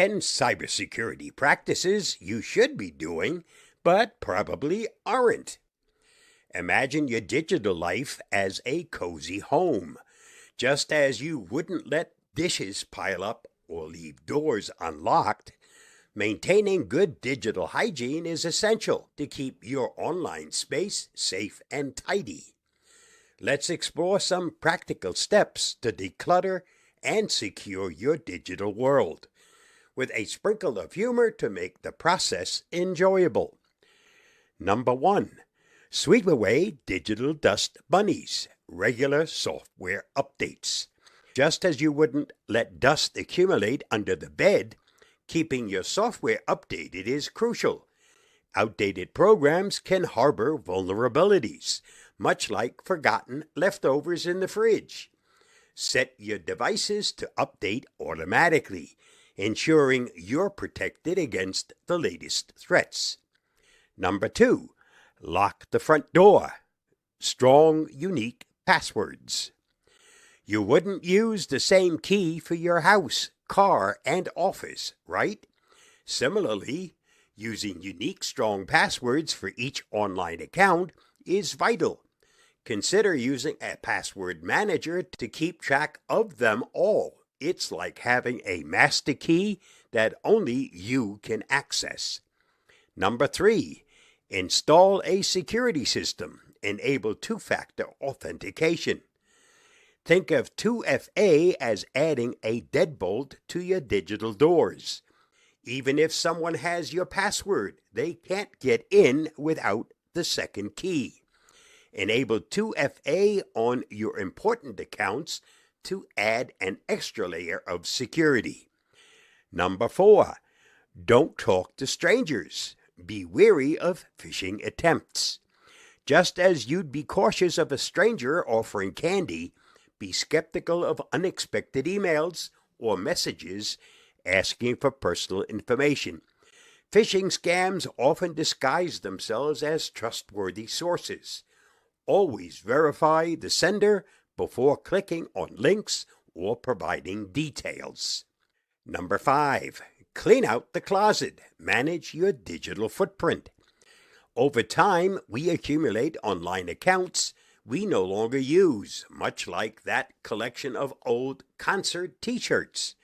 10 cybersecurity practices you should be doing, but probably aren't. Imagine your digital life as a cozy home. Just as you wouldn't let dishes pile up or leave doors unlocked, maintaining good digital hygiene is essential to keep your online space safe and tidy. Let's explore some practical steps to declutter and secure your digital world, with a sprinkle of humor to make the process enjoyable. Number 1. Sweep away digital dust bunnies, regular software updates. Just as you wouldn't let dust accumulate under the bed, keeping your software updated is crucial. Outdated programs can harbor vulnerabilities, much like forgotten leftovers in the fridge. Set your devices to update automatically, ensuring you're protected against the latest threats. Number 2. Lock the front door. Strong, unique passwords. You wouldn't use the same key for your house, car, and office, right? Similarly, using unique, strong passwords for each online account is vital. Consider using a password manager to keep track of them all. It's like having a master key that only you can access. Number 3. Install a security system. Enable two-factor authentication. Think of 2FA as adding a deadbolt to your digital doors. Even if someone has your password, they can't get in without the second key. Enable 2FA on your important accounts to add an extra layer of security. Number 4. Don't talk to strangers. Be wary of phishing attempts. Just as you'd be cautious of a stranger offering candy, be skeptical of unexpected emails or messages asking for personal information. Phishing scams often disguise themselves as trustworthy sources. Always verify the sender before clicking on links or providing details. Number 5. Clean out the closet. Manage your digital footprint. Over time, we accumulate online accounts we no longer use, much like that collection of old concert t-shirts.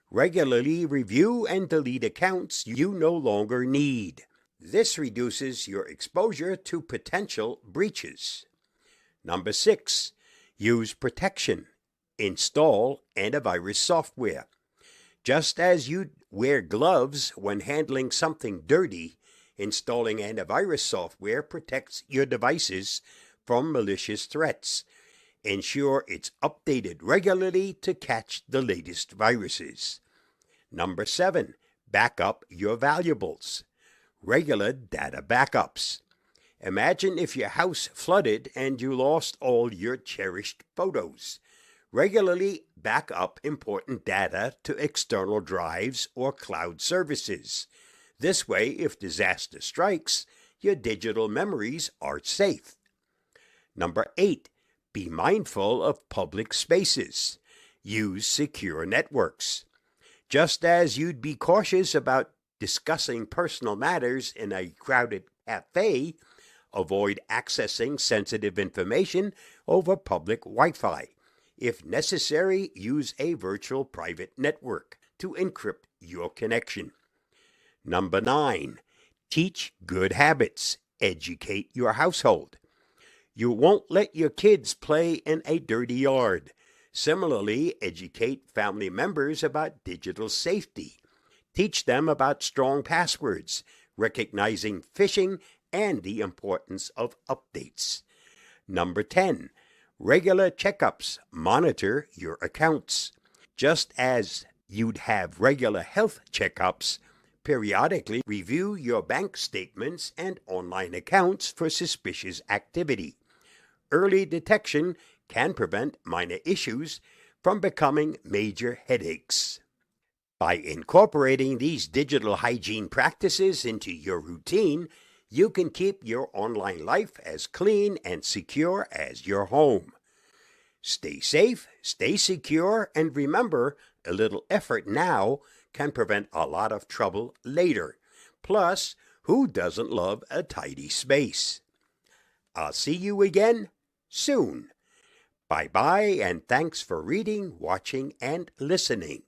Regularly review and delete accounts you no longer need. This reduces your exposure to potential breaches. Number 6. Use protection. Install antivirus software. Just as you'd wear gloves when handling something dirty, installing antivirus software protects your devices from malicious threats. Ensure it's updated regularly to catch the latest viruses. Number 7. Back up your valuables. Regular data backups. Imagine if your house flooded and you lost all your cherished photos. Regularly back up important data to external drives or cloud services. This way, if disaster strikes, your digital memories are safe. Number 8. Be mindful of public spaces. Use secure networks. Just as you'd be cautious about discussing personal matters in a crowded cafe, avoid accessing sensitive information over public Wi-Fi. If necessary, use a virtual private network to encrypt your connection. Number 9. Teach good habits. Educate your household. You won't let your kids play in a dirty yard. Similarly, educate family members about digital safety. Teach them about strong passwords, recognizing phishing, and the importance of updates. Number 10. Regular checkups. Monitor your accounts. Just as you'd have regular health checkups, periodically review your bank statements and online accounts for suspicious activity. Early detection can prevent minor issues from becoming major headaches. By incorporating these digital hygiene practices into your routine, you can keep your online life as clean and secure as your home. Stay safe, stay secure, and remember, a little effort now can prevent a lot of trouble later. Plus, who doesn't love a tidy space? I'll see you again soon. Bye-bye, and thanks for reading, watching, and listening.